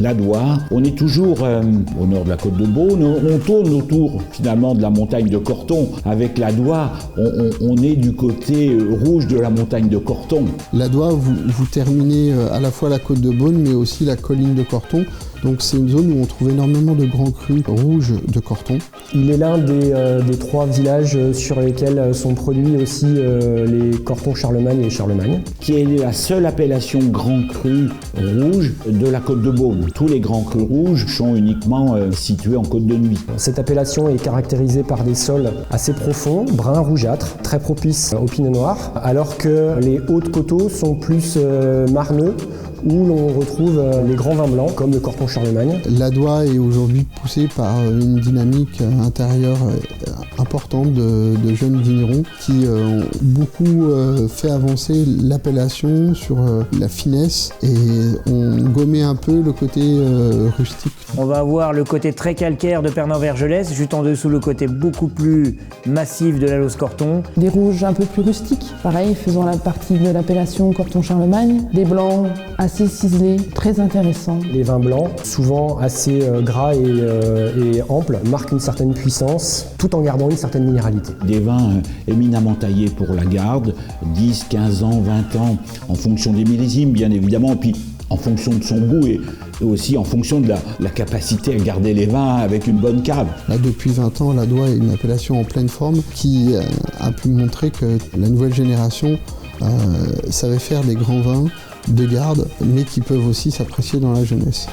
la Doire. On est toujours au nord de la côte de Beaune, on tourne autour finalement de la montagne de Corton. Avec la Doire, on est du côté rouge de la montagne de Corton. La Doire, vous terminez à la fois la côte de Beaune mais aussi la colline de Corton. Donc c'est une zone où on trouve énormément de grands crus rouges de Corton. Il est l'un des 3 villages sur lesquels sont produits aussi les Corton Charlemagne et Charlemagne. Qui est la seule appellation grand cru rouge de la côte de Beaune. Tous les grands crus rouges sont uniquement situés en côte de nuit. Cette appellation est caractérisée par des sols assez profonds, bruns rougeâtres, très propices au pinot noir, alors que les hautes coteaux sont plus marneux, où l'on retrouve les grands vins blancs comme le Corton Charlemagne. La Doire est aujourd'hui poussée par une dynamique intérieure importante de jeunes vignerons qui ont beaucoup fait avancer l'appellation sur la finesse et ont gommé un peu le côté rustique. On va avoir le côté très calcaire de Pernan-Vergelès, juste en dessous le côté beaucoup plus massif de la Lausse Corton. Des rouges un peu plus rustiques, pareil, faisant la partie de l'appellation Corton Charlemagne. Des blancs assez ciselés, très intéressants. Les vins blancs, souvent assez gras et amples, marquent une certaine puissance, tout en gardant une certaine minéralité. Des vins éminemment taillés pour la garde, 10, 15 ans, 20 ans, en fonction des millésimes bien évidemment, puis en fonction de son goût et aussi en fonction de la capacité à garder les vins avec une bonne cave. Là, depuis 20 ans, la Doire est une appellation en pleine forme qui a pu montrer que la nouvelle génération savait faire des grands vins de garde, mais qui peuvent aussi s'apprécier dans la jeunesse.